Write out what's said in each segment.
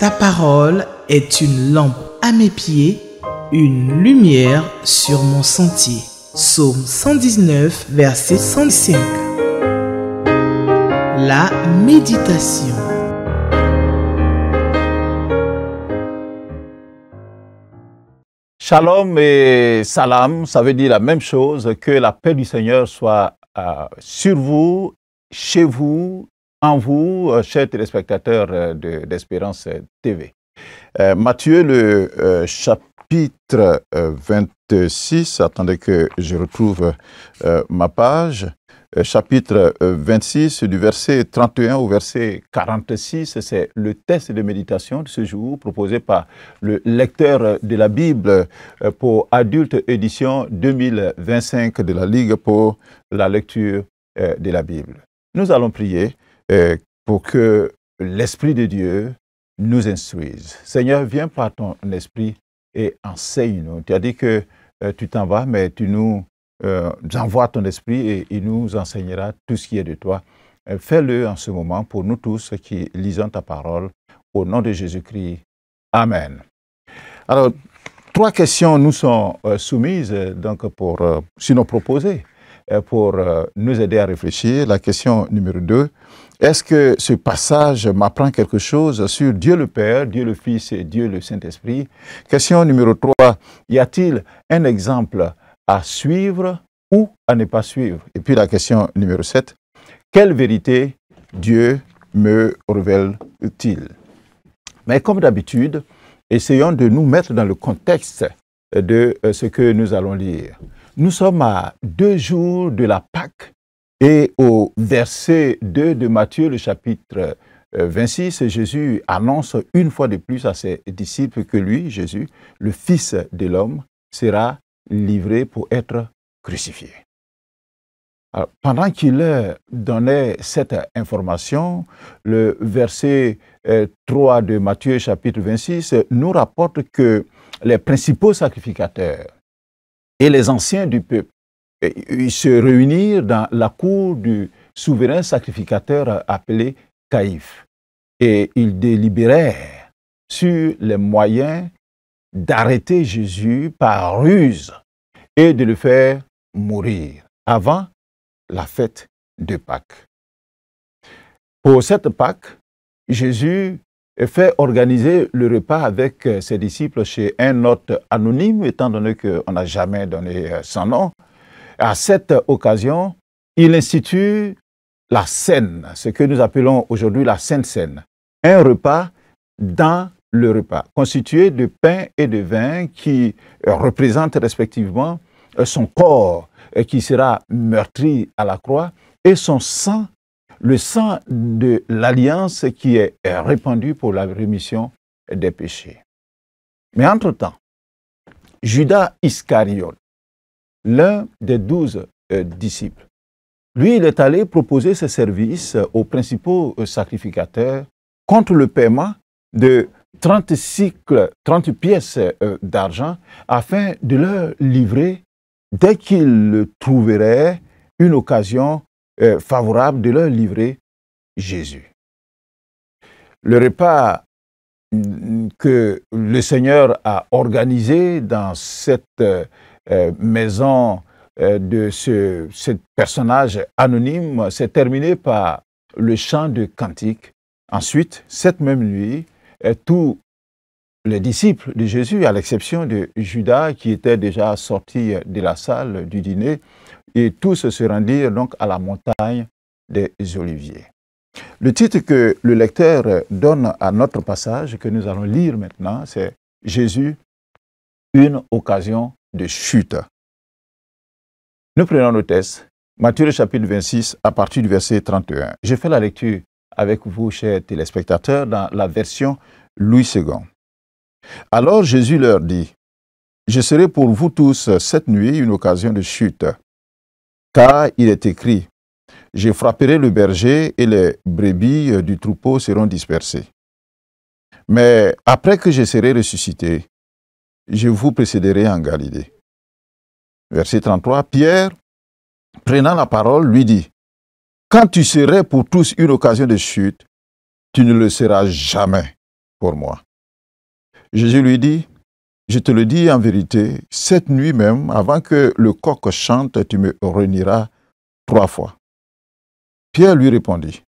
Ta parole est une lampe à mes pieds, une lumière sur mon sentier. Psaume 119, verset 105. La méditation. Shalom et salam, ça veut dire la même chose, que la paix du Seigneur soit sur vous, chez vous, en vous, chers téléspectateurs d'Espérance TV. Matthieu, le chapitre 26, attendez que je retrouve ma page, chapitre 26, du verset 31 au verset 46, c'est le test de méditation de ce jour proposé par le lecteur de la Bible pour adultes édition 2025 de la Ligue pour la lecture de la Bible. Nous allons prier pour que l'Esprit de Dieu nous instruise. Seigneur, viens par ton esprit et enseigne-nous. Tu as dit que tu t'en vas, mais tu nous envoies ton esprit et il nous enseignera tout ce qui est de toi. Fais-le en ce moment pour nous tous qui lisons ta parole. Au nom de Jésus-Christ. Amen. Alors, 3 questions nous sont soumises, donc sinon proposées, pour nous aider à réfléchir. La question numéro 2, est-ce que ce passage m'apprend quelque chose sur Dieu le Père, Dieu le Fils et Dieu le Saint-Esprit? Question numéro 3, y a-t-il un exemple à suivre ou à ne pas suivre? Et puis la question numéro 7, quelle vérité Dieu me révèle-t-il? Mais comme d'habitude, essayons de nous mettre dans le contexte de ce que nous allons lire. Nous sommes à 2 jours de la Pâque et au verset 2 de Matthieu, le chapitre 26, Jésus annonce une fois de plus à ses disciples que lui, Jésus, le Fils de l'homme, sera livré pour être crucifié. Alors, pendant qu'il leur donnait cette information, le verset 3 de Matthieu chapitre 26 nous rapporte que les principaux sacrificateurs et les anciens du peuple ils se réunirent dans la cour du souverain sacrificateur appelé Caïphe. Et ils délibérèrent sur les moyens d'arrêter Jésus par ruse et de le faire mourir avant la fête de Pâques. Pour cette Pâques, Jésus fait organiser le repas avec ses disciples chez un hôte anonyme, étant donné qu'on n'a jamais donné son nom. À cette occasion, il institue la scène, ce que nous appelons aujourd'hui la Sainte Seine, un repas dans le repas, constitué de pain et de vin qui représentent respectivement son corps qui sera meurtri à la croix et son sang, le sang de l'alliance qui est répandu pour la rémission des péchés. Mais entre-temps, Judas Iscariote, l'un des 12 disciples, lui, il est allé proposer ses services aux principaux sacrificateurs contre le paiement de 30 pièces d'argent afin de leur livrer, dès qu'il trouverait une occasion favorable, de leur livrer Jésus. Le repas que le Seigneur a organisé dans cette maison de ce personnage anonyme s'est terminé par le chant de cantiques. Ensuite, cette même nuit, tous les disciples de Jésus, à l'exception de Judas qui était déjà sorti de la salle du dîner, et tous se rendirent donc à la montagne des Oliviers. Le titre que le lecteur donne à notre passage, que nous allons lire maintenant, c'est « Jésus, une occasion de chute ». Nous prenons le texte, Matthieu chapitre 26, à partir du verset 31. Je fais la lecture avec vous, chers téléspectateurs, dans la version Louis II. Alors Jésus leur dit, « Je serai pour vous tous cette nuit une occasion de chute, car il est écrit, je frapperai le berger et les brebis du troupeau seront dispersées. Mais après que je serai ressuscité, je vous précéderai en Galilée. » Verset 33, Pierre, prenant la parole, lui dit, « Quand tu serais pour tous une occasion de chute, tu ne le seras jamais. pour moi. Jésus lui dit, je te le dis en vérité, cette nuit même, avant que le coq chante, tu me renieras 3 fois. Pierre lui répondit,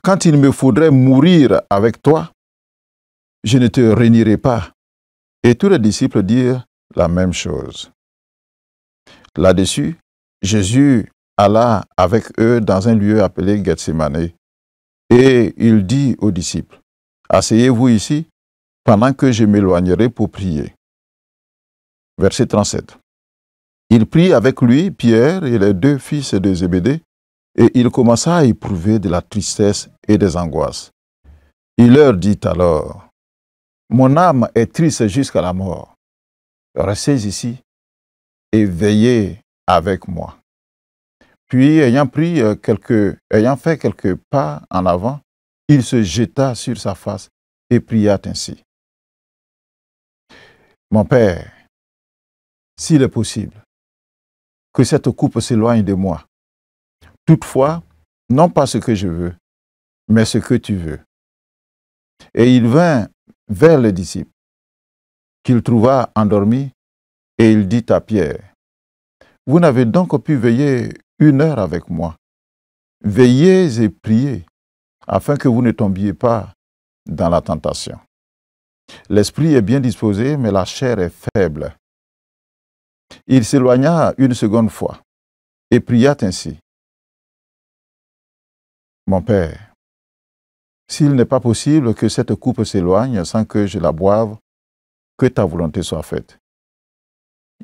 quand il me faudrait mourir avec toi, je ne te renierai pas. Et tous les disciples dirent la même chose. Là-dessus, Jésus alla avec eux dans un lieu appelé Gethsémane, et il dit aux disciples, asseyez-vous ici, pendant que je m'éloignerai pour prier. Verset 37. Il prit avec lui Pierre et les 2 fils de Zébédée, et il commença à éprouver de la tristesse et des angoisses. Il leur dit alors, mon âme est triste jusqu'à la mort. Restez ici et veillez avec moi. Puis, ayant fait quelques pas en avant, il se jeta sur sa face et pria ainsi. Mon Père, s'il est possible, que cette coupe s'éloigne de moi. Toutefois, non pas ce que je veux, mais ce que tu veux. Et il vint vers les disciples, qu'il trouva endormis, et il dit à Pierre, vous n'avez donc pu veiller 1 heure avec moi. Veillez et priez, afin que vous ne tombiez pas dans la tentation. L'esprit est bien disposé, mais la chair est faible. Il s'éloigna 1 seconde fois, et pria ainsi. Mon Père, s'il n'est pas possible que cette coupe s'éloigne sans que je la boive, que ta volonté soit faite.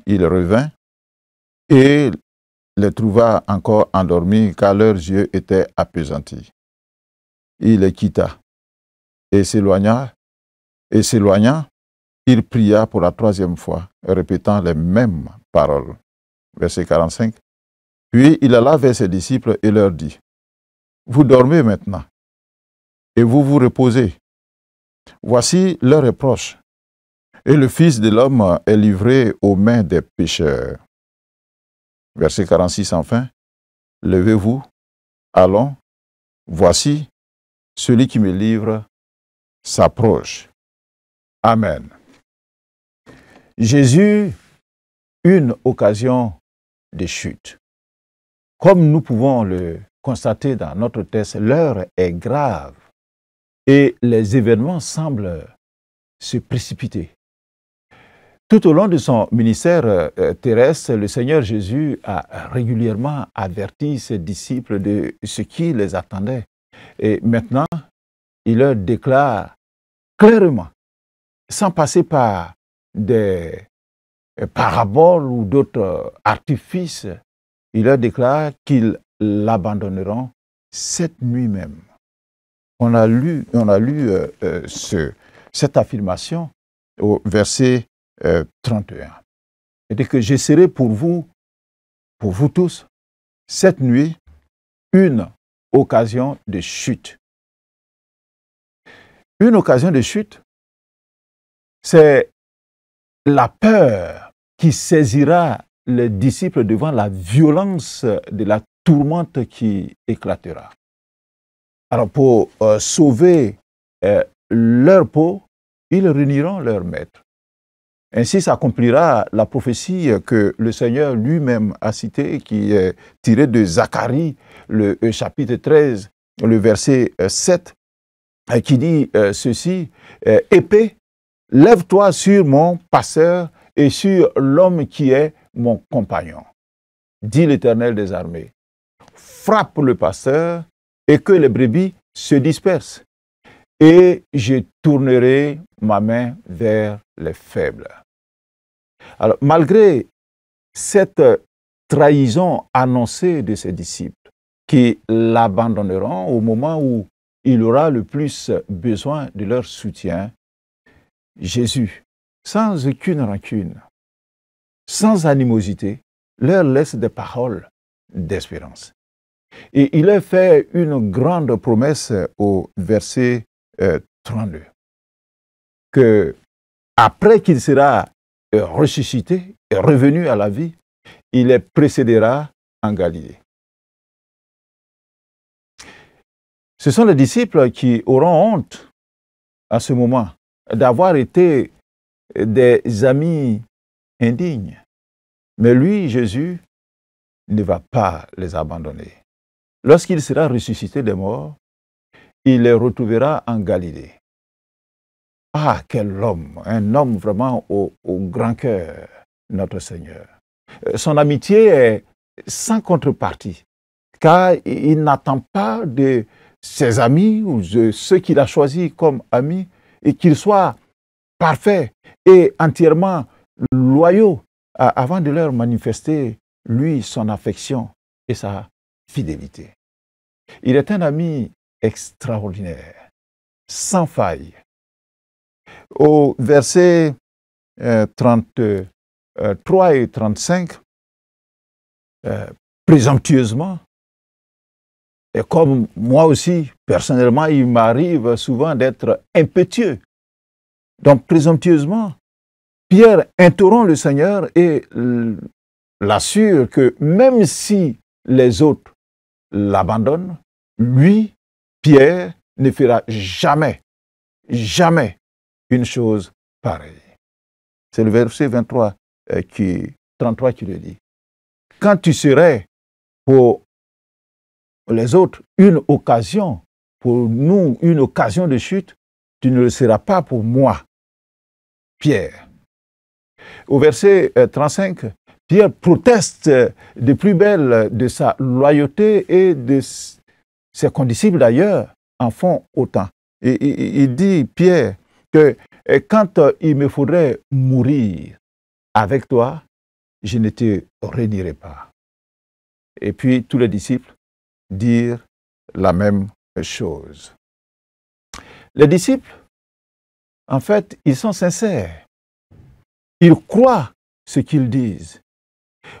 Il revint et les trouva encore endormis car leurs yeux étaient appesantis. Il les quitta et s'éloignant, il pria pour la 3e fois, répétant les mêmes paroles. Verset 45. Puis il alla vers ses disciples et leur dit, vous dormez maintenant et vous vous reposez. Voici l'heure est proche, et le Fils de l'homme est livré aux mains des pécheurs. Verset 46 enfin. Levez-vous, allons, voici, celui qui me livre s'approche. Amen. Jésus, une occasion de chute. Comme nous pouvons le constater dans notre texte, l'heure est grave et les événements semblent se précipiter. Tout au long de son ministère terrestre, le Seigneur Jésus a régulièrement averti ses disciples de ce qui les attendait. Et maintenant, il leur déclare clairement, sans passer par des paraboles ou d'autres artifices, il leur déclare qu'ils l'abandonneront cette nuit même. On a lu cette affirmation au verset 31. C'est-à-dire que je serai pour vous tous, cette nuit, une occasion de chute. Une occasion de chute, c'est la peur qui saisira les disciples devant la violence de la tourmente qui éclatera. Alors pour sauver leur peau, ils renieront leur maître. Ainsi s'accomplira la prophétie que le Seigneur lui-même a citée, qui est tirée de Zacharie, le chapitre 13, le verset 7, qui dit ceci, « Épée, lève-toi sur mon passeur et sur l'homme qui est mon compagnon, dit l'Éternel des armées. Frappe le pasteur et que les brebis se dispersent, et je tournerai ma main vers les faibles. » Alors, malgré cette trahison annoncée de ses disciples, qui l'abandonneront au moment où il aura le plus besoin de leur soutien, Jésus, sans aucune rancune, sans animosité, leur laisse des paroles d'espérance. Et il leur fait une grande promesse au verset 32, que après qu'il sera ressuscité et revenu à la vie, il les précédera en Galilée. Ce sont les disciples qui auront honte à ce moment d'avoir été des amis indignes. Mais lui, Jésus, ne va pas les abandonner. Lorsqu'il sera ressuscité des morts, il les retrouvera en Galilée. Ah, quel homme, un homme vraiment au grand cœur, notre Seigneur. Son amitié est sans contrepartie, car il n'attend pas de ses amis ou de ceux qu'il a choisis comme amis et qu'ils soient parfaits et entièrement loyaux avant de leur manifester, lui, son affection et sa fidélité. Il est un ami extraordinaire, sans faille. Au verset 33 et 35, présomptueusement, et comme moi aussi, personnellement, il m'arrive souvent d'être impétueux. Donc, présomptueusement, Pierre interrompt le Seigneur et l'assure que même si les autres l'abandonnent, lui, Pierre, ne fera jamais, jamais une chose pareille. C'est le verset 33 qui le dit. Quand tu serais pour les autres une occasion, pour nous une occasion de chute, tu ne le seras pas pour moi, Pierre. Au verset 35, Pierre proteste de plus belle de sa loyauté et de ses condisciples d'ailleurs en font autant. Et il dit, Pierre, que quand il me faudrait mourir avec toi, je ne te renierai pas. Et puis tous les disciples dirent la même chose. Les disciples, en fait, ils sont sincères. Ils croient ce qu'ils disent.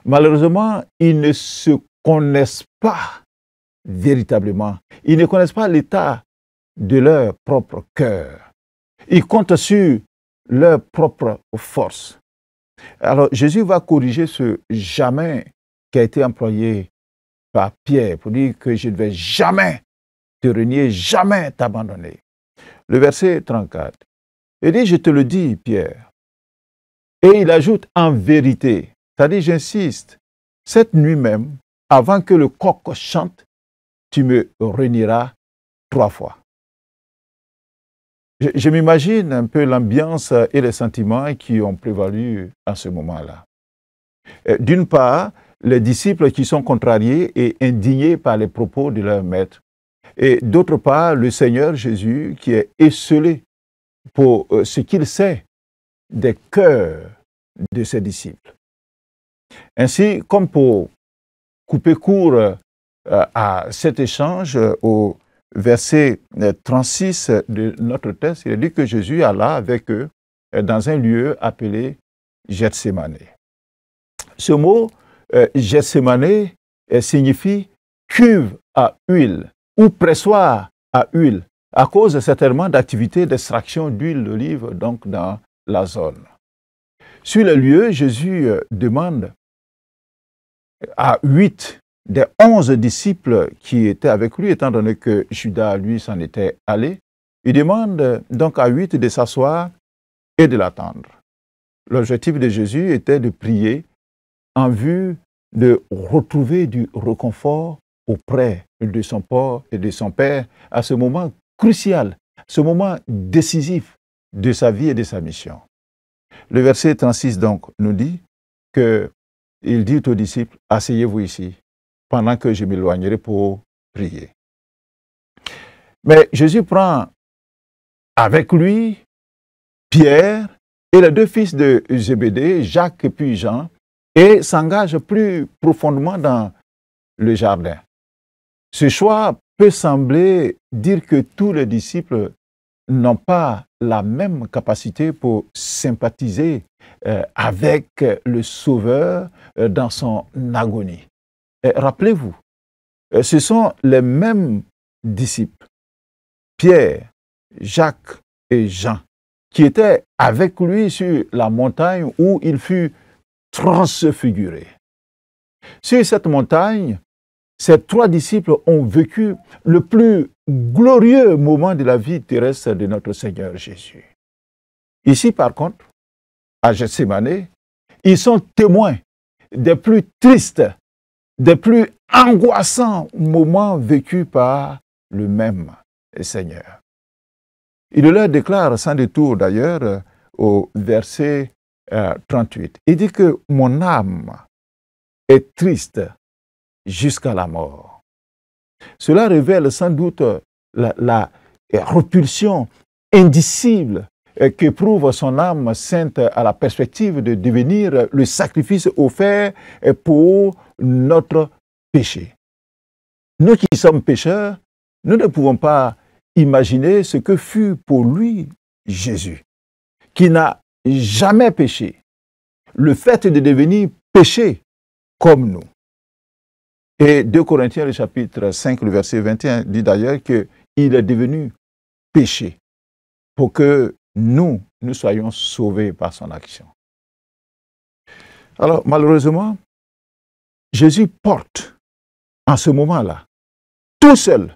Malheureusement, ils ne se connaissent pas véritablement. Ils ne connaissent pas l'état de leur propre cœur. Ils comptent sur leur propre force. Alors, Jésus va corriger ce « jamais » qui a été employé par Pierre pour dire que je ne vais jamais te renier, jamais t'abandonner. Le verset 34. Il dit, je te le dis, Pierre. Et il ajoute en vérité, c'est-à-dire j'insiste, cette nuit même, avant que le coq chante, tu me renieras 3 fois. Je m'imagine un peu l'ambiance et les sentiments qui ont prévalu à ce moment-là. D'une part, les disciples qui sont contrariés et indignés par les propos de leur maître. Et d'autre part, le Seigneur Jésus qui est esseulé pour ce qu'il sait des cœurs de ses disciples. Ainsi, comme pour couper court à cet échange, au verset 36 de notre texte, il est dit que Jésus alla avec eux dans un lieu appelé Gethsémane. Ce mot, Gethsémane, signifie cuve à huile ou pressoir à huile, à cause certainement d'activités d'extraction d'huile d'olive donc dans la zone. Sur le lieu, Jésus demande à 8 des 11 disciples qui étaient avec lui, étant donné que Judas, lui, s'en était allé, il demande donc à 8 de s'asseoir et de l'attendre. L'objectif de Jésus était de prier en vue de retrouver du réconfort auprès de son père et de son père à ce moment crucial, ce moment décisif de sa vie et de sa mission. Le verset 36 donc nous dit qu'il dit aux disciples, asseyez-vous ici pendant que je m'éloignerai pour prier. Mais Jésus prend avec lui Pierre et les 2 fils de Zébédée, Jacques et puis Jean, et s'engage plus profondément dans le jardin. Ce choix peut sembler dire que tous les disciples n'ont pas la même capacité pour sympathiser avec le Sauveur dans son agonie. Rappelez-vous, ce sont les mêmes disciples, Pierre, Jacques et Jean, qui étaient avec lui sur la montagne où il fut transfiguré. Sur cette montagne, ces 3 disciples ont vécu le plus glorieux moments de la vie terrestre de notre Seigneur Jésus. Ici, par contre, à Gethsémani, ils sont témoins des plus tristes, des plus angoissants moments vécus par le même Seigneur. Il leur déclare sans détour d'ailleurs au verset 38. Il dit que mon âme est triste jusqu'à la mort. Cela révèle sans doute la repulsion indicible qu'éprouve son âme sainte à la perspective de devenir le sacrifice offert pour notre péché. Nous qui sommes pécheurs, nous ne pouvons pas imaginer ce que fut pour lui Jésus, qui n'a jamais péché. Le fait de devenir péché comme nous. Et 2 Corinthiens, le chapitre 5, le verset 21, dit d'ailleurs qu'il est devenu péché pour que nous soyons sauvés par son action. Alors, malheureusement, Jésus porte en ce moment-là, tout seul,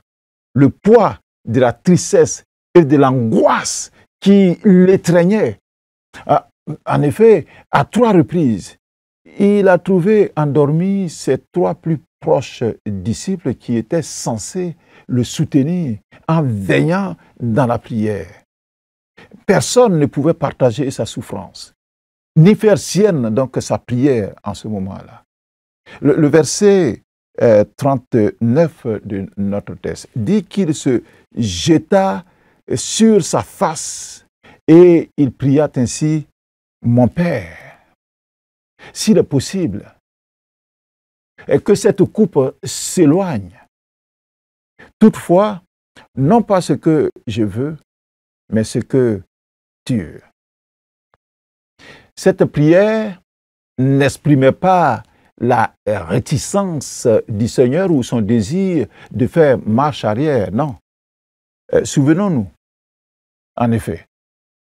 le poids de la tristesse et de l'angoisse qui l'étreignait. En effet, à 3 reprises, il a trouvé endormi ses 3 plus proches disciples qui étaient censés le soutenir en veillant dans la prière. Personne ne pouvait partager sa souffrance, ni faire sienne donc sa prière en ce moment-là. Le verset 39 de notre texte dit qu'il se jeta sur sa face et il pria ainsi: mon Père, s'il est possible, et que cette coupe s'éloigne. Toutefois, non pas ce que je veux, mais ce que tu veux. Cette prière n'exprimait pas la réticence du Seigneur ou son désir de faire marche arrière, non. Souvenons-nous, en effet,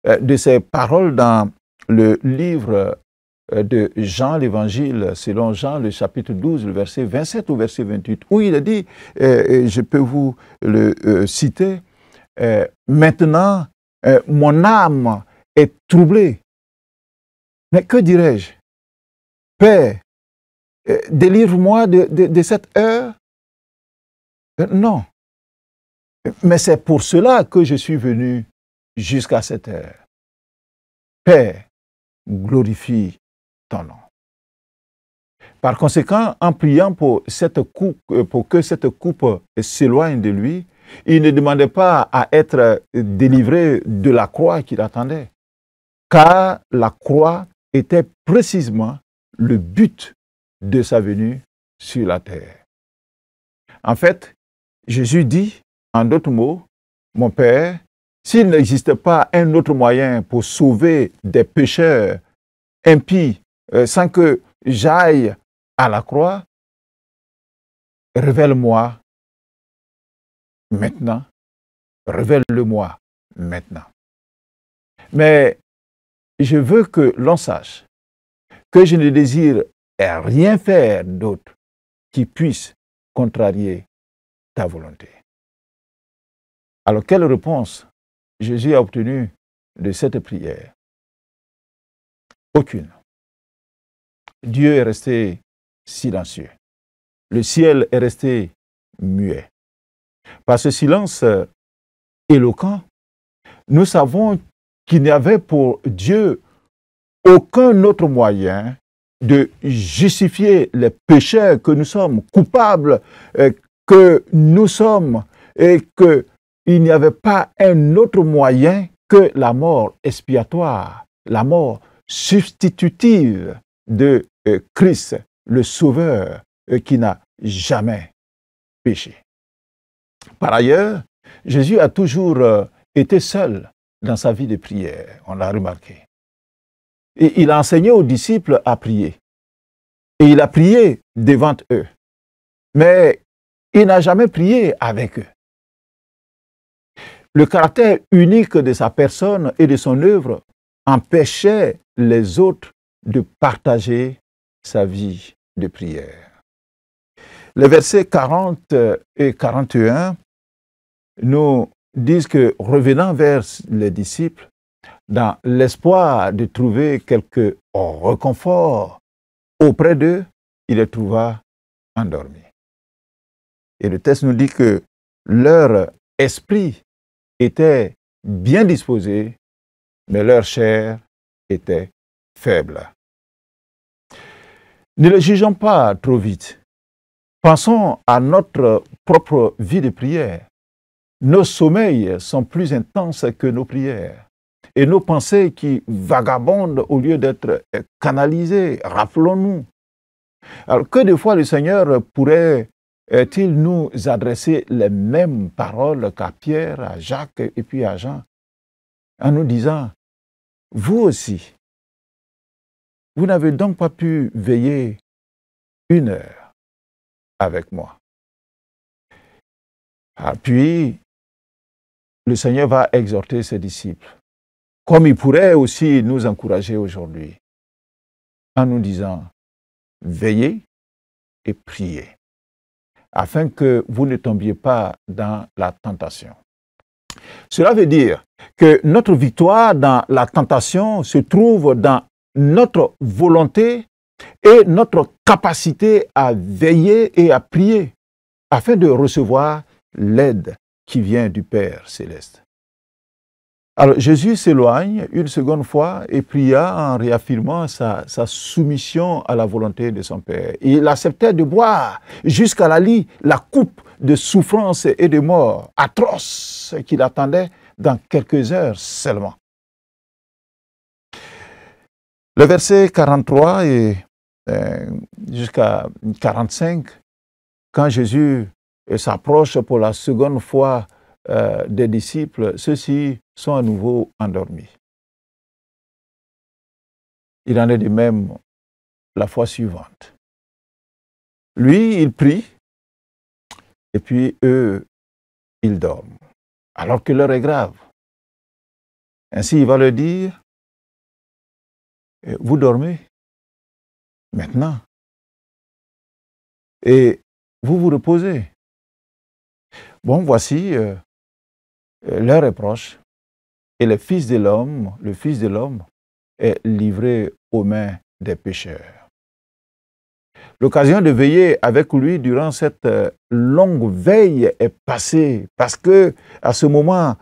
de ces paroles dans le livre de Jean l'Évangile, selon Jean, le chapitre 12, le verset 27 au verset 28, où il a dit, je peux vous le citer, maintenant, mon âme est troublée. Mais que dirais-je? Père, délivre-moi de cette heure? Non. Mais c'est pour cela que je suis venu jusqu'à cette heure. Père, glorifie ton nom. Par conséquent, en priant pour que cette coupe s'éloigne de lui, il ne demandait pas à être délivré de la croix qu'il attendait, car la croix était précisément le but de sa venue sur la terre. En fait, Jésus dit, en d'autres mots, mon Père, s'il n'existe pas un autre moyen pour sauver des pécheurs impies sans que j'aille à la croix, révèle-moi maintenant, révèle-le-moi maintenant. Mais je veux que l'on sache que je ne désire rien faire d'autre qui puisse contrarier ta volonté. Alors, quelle réponse Jésus a obtenue de cette prière? Aucune. Dieu est resté silencieux. Le ciel est resté muet. Par ce silence éloquent, nous savons qu'il n'y avait pour Dieu aucun autre moyen de justifier les pécheurs que nous sommes, coupables que nous sommes, et qu'il n'y avait pas un autre moyen que la mort expiatoire, la mort substitutive de Christ, le Sauveur, qui n'a jamais péché. Par ailleurs, Jésus a toujours été seul dans sa vie de prière, on l'a remarqué. Et il a enseigné aux disciples à prier. Et il a prié devant eux. Mais il n'a jamais prié avec eux. Le caractère unique de sa personne et de son œuvre empêchait les autres de partager sa vie de prière. Les versets 40 et 41 nous disent que revenant vers les disciples, dans l'espoir de trouver quelque réconfort auprès d'eux, il les trouva endormis. Et le texte nous dit que leur esprit était bien disposé, mais leur chair était faible. Ne le jugeons pas trop vite. Pensons à notre propre vie de prière. Nos sommeils sont plus intenses que nos prières. Et nos pensées qui vagabondent au lieu d'être canalisées, rappelons-nous. Alors que des fois le Seigneur pourrait-il nous adresser les mêmes paroles qu'à Pierre, à Jacques et puis à Jean, en nous disant, vous aussi, vous n'avez donc pas pu veiller 1 heure avec moi. Puis, le Seigneur va exhorter ses disciples, comme il pourrait aussi nous encourager aujourd'hui, en nous disant, veillez et priez, afin que vous ne tombiez pas dans la tentation. Cela veut dire que notre victoire dans la tentation se trouve dans notre volonté et notre capacité à veiller et à prier, afin de recevoir l'aide qui vient du Père céleste. Alors Jésus s'éloigne une seconde fois et pria en réaffirmant sa soumission à la volonté de son Père. Il acceptait de boire jusqu'à la lie la coupe de souffrance et de mort atroce qui l'attendait dans quelques heures seulement. Le verset 43 et jusqu'à 45, quand Jésus s'approche pour la seconde fois des disciples, ceux-ci sont à nouveau endormis. Il en est de même la fois suivante. Lui, il prie, et puis eux, ils dorment, alors que l'heure est grave. Ainsi, il va leur dire, vous dormez maintenant, et vous vous reposez. Bon, voici, l'heure est proche, et le Fils de l'homme, est livré aux mains des pécheurs. L'occasion de veiller avec lui durant cette longue veille est passée, parce que à ce moment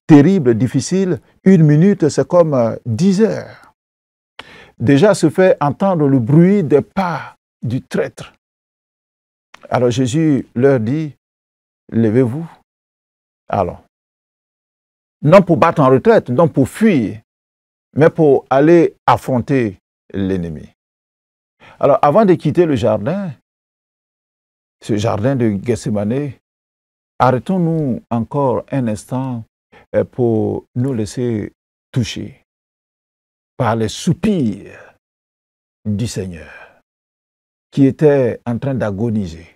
terrible, difficile, 1 minute, c'est comme 10 heures. Déjà se fait entendre le bruit des pas du traître. Alors Jésus leur dit, levez-vous. Alors, non pour battre en retraite, non pour fuir, mais pour aller affronter l'ennemi. Alors, avant de quitter le jardin, ce jardin de Gethsémane, arrêtons-nous encore un instant pour nous laisser toucher par les soupirs du Seigneur qui était en train d'agoniser.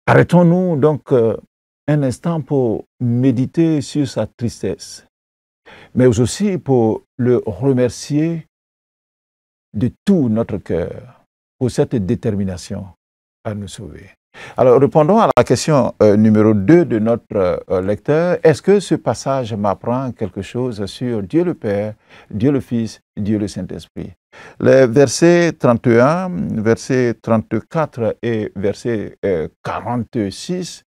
Arrêtons-nous donc un instant pour méditer sur sa tristesse, mais aussi pour le remercier de tout notre cœur pour cette détermination à nous sauver. Alors, répondons à la question numéro 2 de notre lecteur. Est-ce que ce passage m'apprend quelque chose sur Dieu le Père, Dieu le Fils, Dieu le Saint-Esprit? Les versets 31, verset 34 et verset 46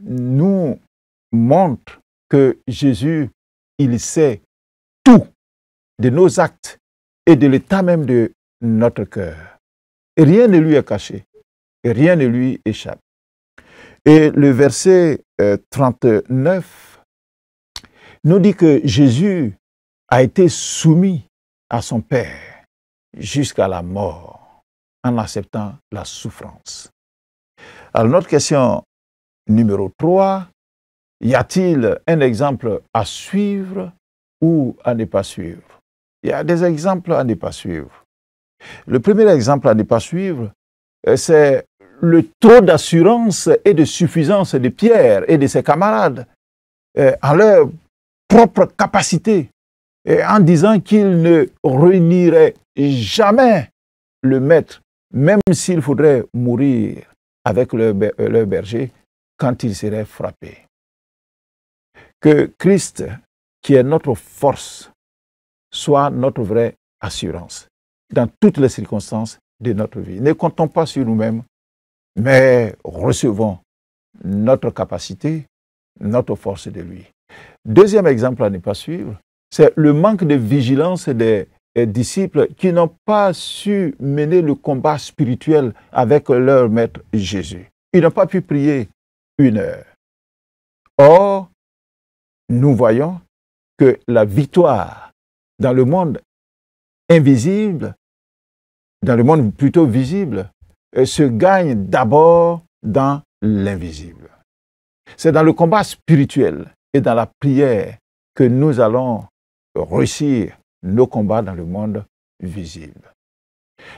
nous montrent que Jésus, il sait tout de nos actes et de l'état même de notre cœur. Et rien ne lui est caché. Et rien ne lui échappe. Et le verset 39 nous dit que Jésus a été soumis à son Père jusqu'à la mort en acceptant la souffrance. Alors notre question numéro 3, y a-t-il un exemple à suivre ou à ne pas suivre? Il y a des exemples à ne pas suivre. Le premier exemple à ne pas suivre, c'est le taux d'assurance et de suffisance de Pierre et de ses camarades en leur propre capacité, en disant qu'ils ne réuniraient jamais le maître, même s'il faudrait mourir avec leur berger, quand il serait frappé. Que Christ, qui est notre force, soit notre vraie assurance dans toutes les circonstances de notre vie. Ne comptons pas sur nous-mêmes, mais recevons notre capacité, notre force de lui. Deuxième exemple à ne pas suivre, c'est le manque de vigilance des disciples qui n'ont pas su mener le combat spirituel avec leur maître Jésus. Ils n'ont pas pu prier 1 heure. Or, nous voyons que la victoire dans le monde invisible, dans le monde plutôt visible, se gagne d'abord dans l'invisible. C'est dans le combat spirituel et dans la prière que nous allons réussir nos combats dans le monde visible.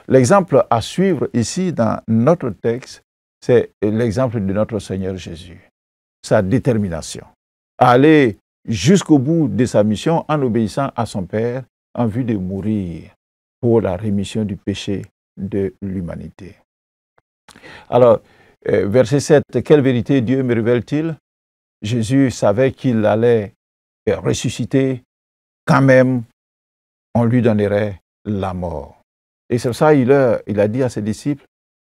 L'exemple à suivre ici dans notre texte, c'est l'exemple de notre Seigneur Jésus. Sa détermination à aller jusqu'au bout de sa mission en obéissant à son Père en vue de mourir pour la rémission du péché de l'humanité. Alors, verset 7, quelle vérité Dieu me révèle-t-il? Jésus savait qu'il allait ressusciter, quand même, on lui donnerait la mort. Et c'est pour ça qu'il a dit à ses disciples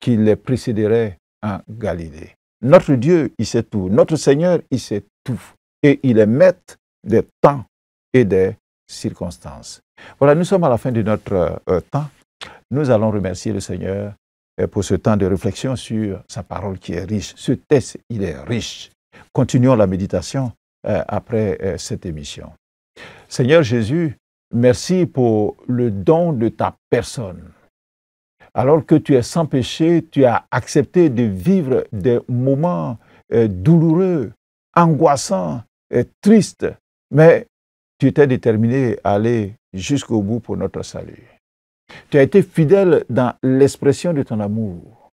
qu'il les précéderait en Galilée. Notre Dieu, il sait tout. Notre Seigneur, il sait tout. Et il est maître des temps et des circonstances. Voilà, nous sommes à la fin de notre temps. Nous allons remercier le Seigneur pour ce temps de réflexion sur sa parole qui est riche. Ce texte, il est riche. Continuons la méditation après cette émission. Seigneur Jésus, merci pour le don de ta personne. Alors que tu es sans péché, tu as accepté de vivre des moments douloureux, angoissants, tristes, mais tu étais déterminé à aller jusqu'au bout pour notre salut. Tu as été fidèle dans l'expression de ton amour.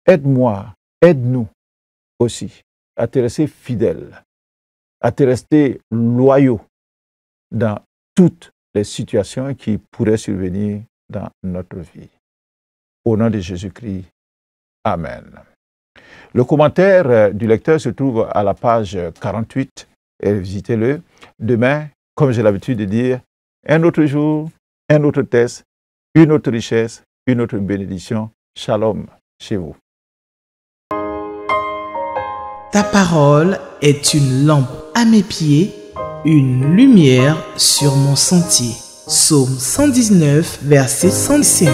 Aide-moi, aide-nous aussi à te rester fidèles, à te rester loyaux dans toutes les situations qui pourraient survenir dans notre vie. Au nom de Jésus-Christ, Amen. Le commentaire du lecteur se trouve à la page 48 et visitez-le. Demain, comme j'ai l'habitude de dire, un autre jour, un autre test, une autre richesse, une autre bénédiction. Shalom chez vous. Ta parole est une lampe à mes pieds, une lumière sur mon sentier. Psaume 119, verset 105.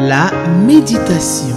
La méditation.